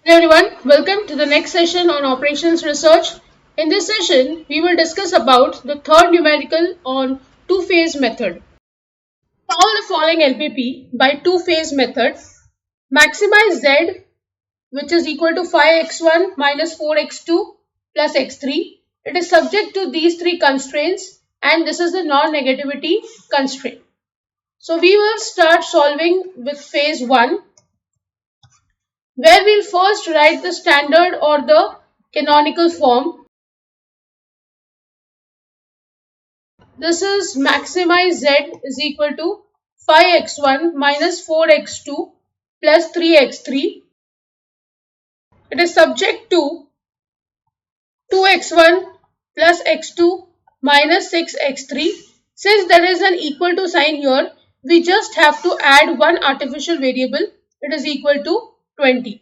Hello everyone, welcome to the next session on operations research. In this session, we will discuss about the third numerical on two-phase method. Solve the following LPP by two-phase method. Maximize Z, which is equal to 5x1 minus 4x2 plus x3. It is subject to these three constraints and this is the non-negativity constraint. So we will start solving with phase 1, where we'll first write the standard or the canonical form. This is maximize Z is equal to 5x1 minus 4x2 plus 3x3. It is subject to 2x1 plus x2 minus 6x3. Since there is an equal to sign here, we just have to add one artificial variable. It is equal to 20.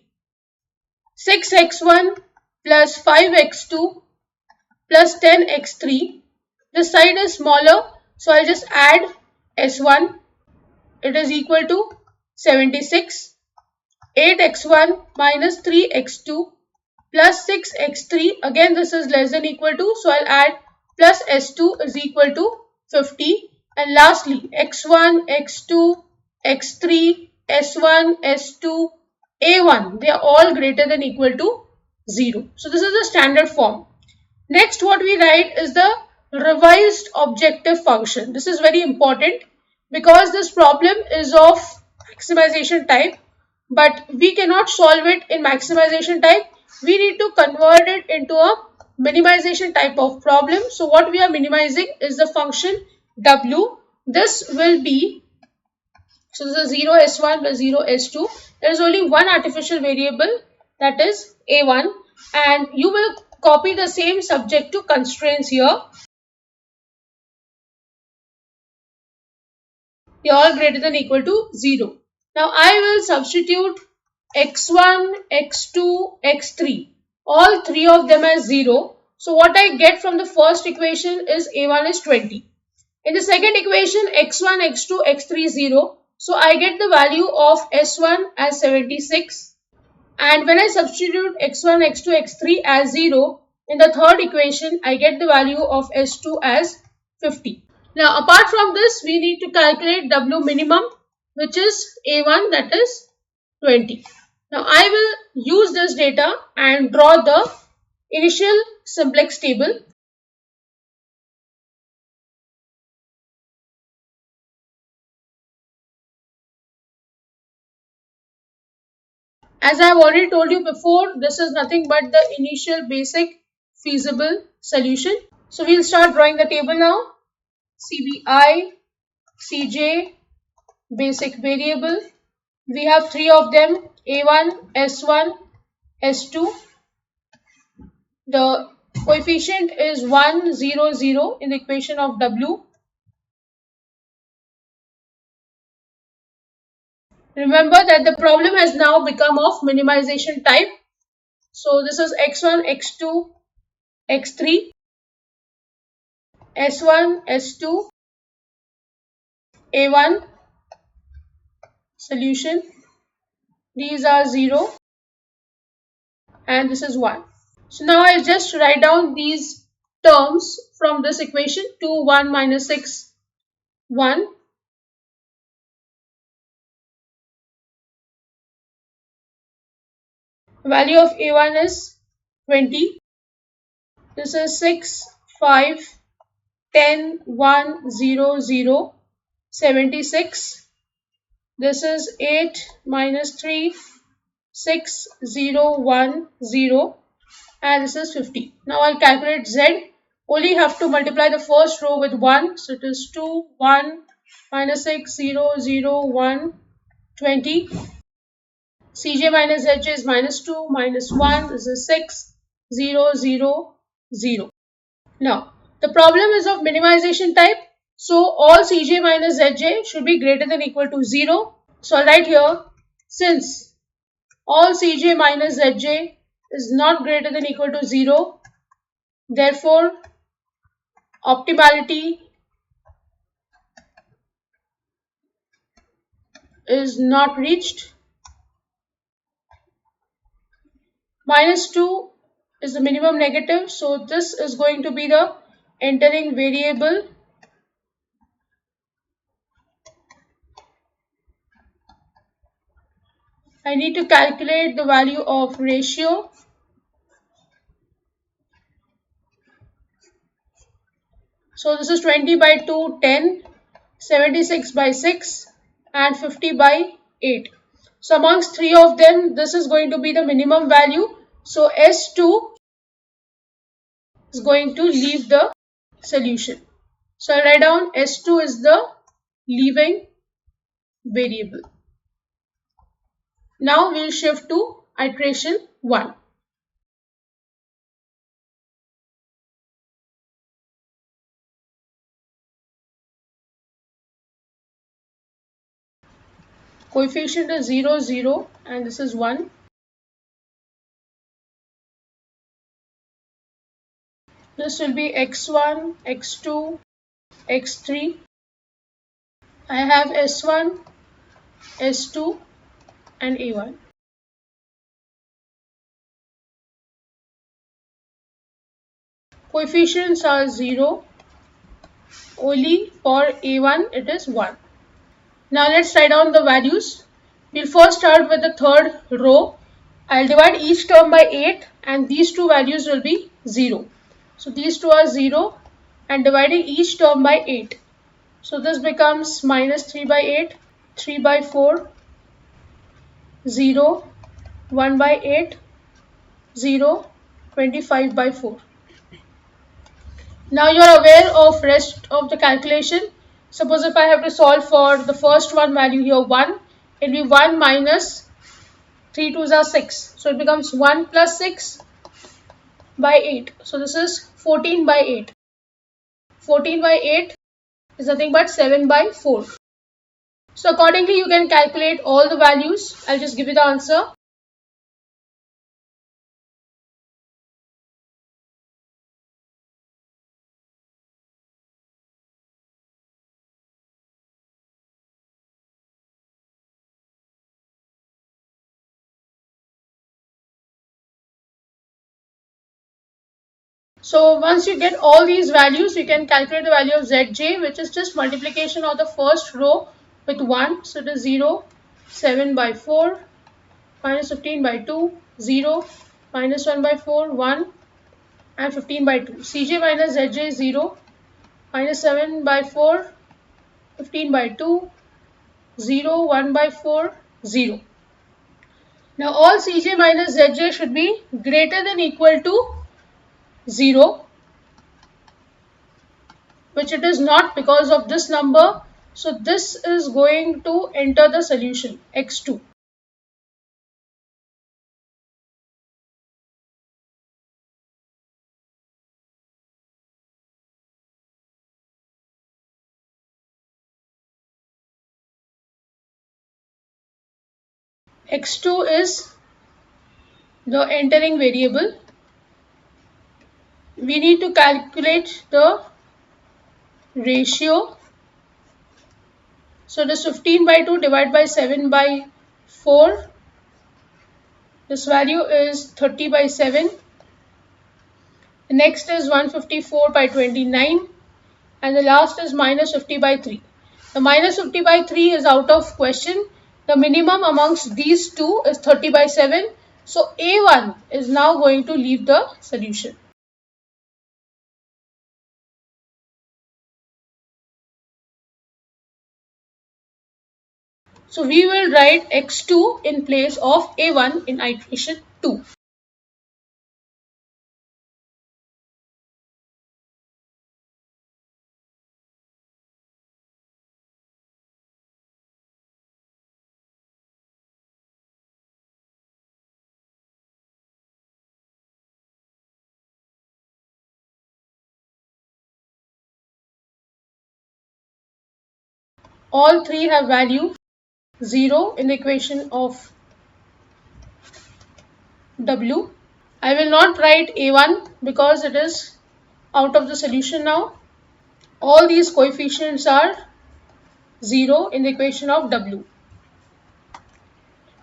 6x1 plus 5x2 plus 10x3. This side is smaller, so I'll just add s1. It is equal to 76. 8x1 minus 3x2 plus 6x3. Again, this is less than equal to, so I'll add plus s2 is equal to 50. And lastly, x1, x2, x3, s1, s2, a1. They are all greater than equal to 0. So this is the standard form. Next, what we write is the revised objective function. This is very important because this problem is of maximization type, but we cannot solve it in maximization type. We need to convert it into a minimization type of problem. So what we are minimizing is the function w. This will be, so this is 0 s1 plus 0 s2. There is only one artificial variable, that is a1, and you will copy the same subject to constraints here. They are all greater than equal to 0. Now I will substitute x1, x2, x3. All three of them as 0. So what I get from the first equation is a1 is 20. In the second equation, x1, x2, x3 is 0. So I get the value of s1 as 76. And when I substitute x1, x2, x3 as 0, in the third equation, I get the value of s2 as 50. Now, apart from this, we need to calculate W minimum, which is A1, that is 20. Now, I will use this data and draw the initial simplex table. As I have already told you before, this is nothing but the initial basic feasible solution. So, we will start drawing the table now. CBI, CJ, basic variable. We have three of them, A1, S1, S2. The coefficient is 1, 0, 0 in the equation of W. Remember that the problem has now become of minimization type. So this is x1, x2, x3, s1, s2, a1, solution. These are 0 and this is 1. So now I'll just write down these terms from this equation. 2, 1 minus 6, 1. Value of a1 is 20. This is 6, 5, 10, 1, 0, 0, 76. This is 8 minus 3, 6, 0, 1, 0, and this is 50. Now I'll calculate Z. Only have to multiply the first row with 1. So it is 2, 1, minus 6, 0, 0, 1, 20. Cj minus Zj is minus 2, minus 1. This is 6, 0, 0, 0. Now, the problem is of minimization type. So, all Cj minus Zj should be greater than equal to 0. So, I'll write here, since all Cj minus Zj is not greater than equal to 0, therefore, optimality is not reached. Minus 2 is the minimum negative, so this is going to be the entering variable. I need to calculate the value of ratio. So this is 20 by 2, 10, 76 by 6 and 50 by 8. So amongst three of them, this is going to be the minimum value. So S2 is going to leave the solution. So I'll write down S2 is the leaving variable. Now we'll shift to iteration 1. Coefficient is 0, 0 and this is 1. This will be x1, x2, x3. I have s1, s2 and a1. Coefficients are 0. Only for a1 it is 1. Now let's write down the values. We'll first start with the third row. I'll divide each term by 8 and these two values will be 0. So these two are 0 and dividing each term by 8. So this becomes minus 3 by 8, 3 by 4, 0, 1 by 8, 0, 25 by 4. Now you are aware of rest of the calculation. Suppose if I have to solve for the first one value here 1, it will be 1 minus 3 2s are 6. So it becomes 1 plus 6 by 8. So this is 14 by 8. 14 by 8 is nothing but 7 by 4. So accordingly you can calculate all the values. I'll just give you the answer. So once you get all these values, you can calculate the value of Zj, which is just multiplication of the first row with 1. So it is 0, 7 by 4, minus 15 by 2, 0, minus 1 by 4, 1 and 15 by 2. Cj minus Zj is 0, minus 7 by 4, 15 by 2, 0, 1 by 4, 0. Now all Cj minus Zj should be greater than equal to 0, which it is not because of this number. So this is going to enter the solution x2. x2 is the entering variable. We need to calculate the ratio. So this 15 by 2 divided by 7 by 4. This value is 30 by 7. The next is 154 by 29. And the last is minus 50 by 3. The minus 50 by 3 is out of question. The minimum amongst these two is 30 by 7. So A1 is now going to leave the solution. So we will write x2 in place of a1 in iteration 2. All three have value 0 in the equation of W. I will not write a1 because it is out of the solution now. All these coefficients are 0 in the equation of W.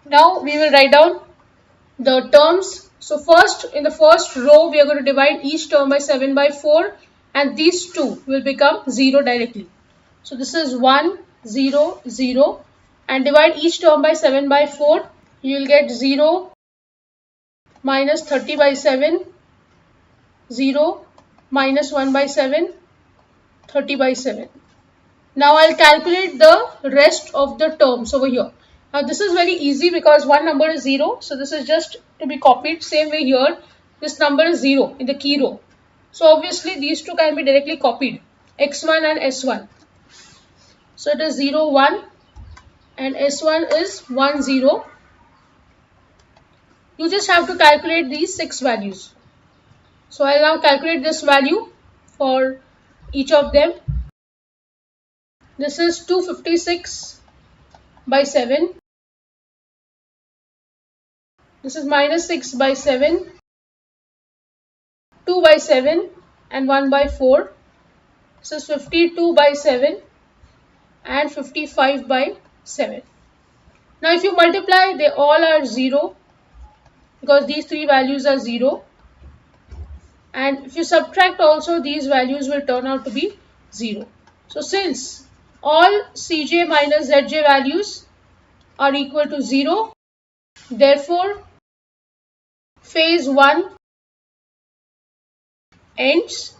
Now we will write down the terms. So first, in the first row, we are going to divide each term by 7 by 4, and these two will become 0 directly. So this is 1, 0, 0, and divide each term by 7 by 4. You will get 0 minus 30 by 7, 0 minus 1 by 7, 30 by 7. Now I'll calculate the rest of the terms over here. Now this is very easy because one number is 0. So this is just to be copied. Same way here, this number is 0 in the key row. So obviously these two can be directly copied, x1 and s1. So it is 0, 1 and s1 is 1, 0. You just have to calculate these 6 values. So I'll now calculate this value for each of them. This is 256 by 7. This is minus 6 by 7, 2 by 7 and 1 by 4. This is 52 by 7 and 55 by 7. Now if you multiply, they all are 0 because these three values are 0. And if you subtract also, these values will turn out to be 0. So since all Cj minus Zj values are equal to 0, therefore phase 1 ends.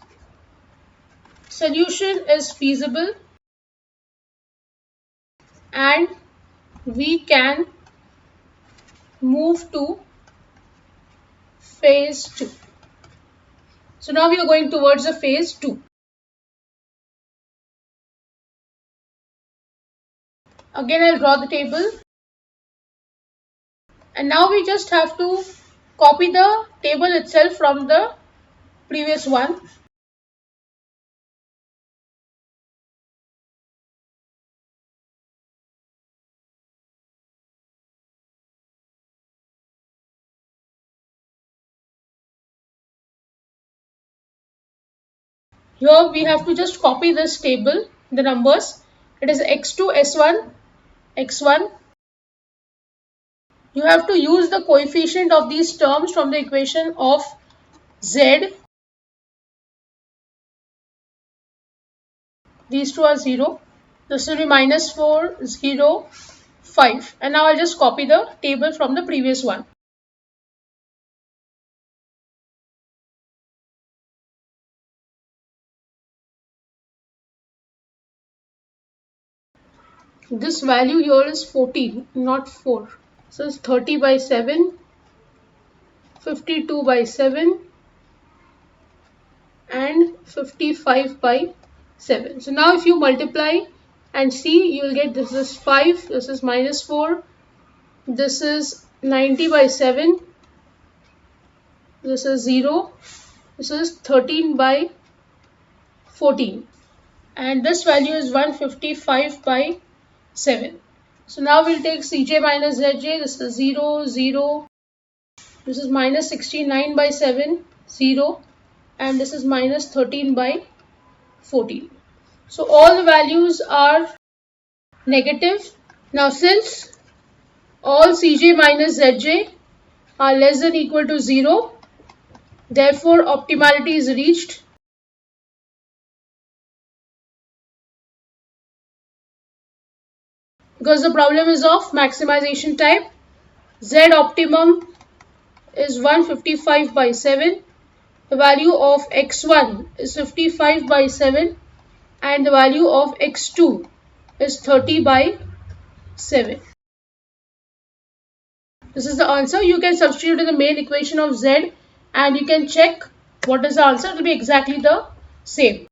Solution is feasible and we can move to phase 2. So now we are going towards the phase 2. Again, I'll draw the table. And now we just have to copy the table itself from the previous one. Here we have to just copy this table, the numbers. It is x2, s1, x1. You have to use the coefficient of these terms from the equation of z. These two are 0. This will be minus 4, 0, 5. And now I'll just copy the table from the previous one. This value here is 14, not 4. So it's 30 by 7, 52 by 7 and 55 by 7. So now if you multiply and see, you will get this is 5, this is minus 4, this is 90 by 7, this is 0, this is 13 by 14, and this value is 155 by 7. So now we'll take Cj minus Zj. This is 0, 0. This is minus 69 by 7, 0. And this is minus 13 by 14. So all the values are negative. Now since all Cj minus Zj are less than equal to 0, therefore optimality is reached. Because the problem is of maximization type, Z optimum is 155 by 7. The value of x1 is 55 by 7 and the value of x2 is 30 by 7. This is the answer. You can substitute in the main equation of Z and you can check what is the answer. It will be exactly the same.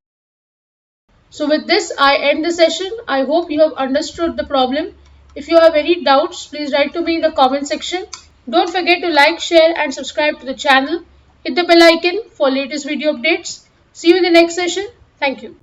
So with this, I end the session. I hope you have understood the problem. If you have any doubts, please write to me in the comment section. Don't forget to like, share and subscribe to the channel. Hit the bell icon for latest video updates. See you in the next session. Thank you.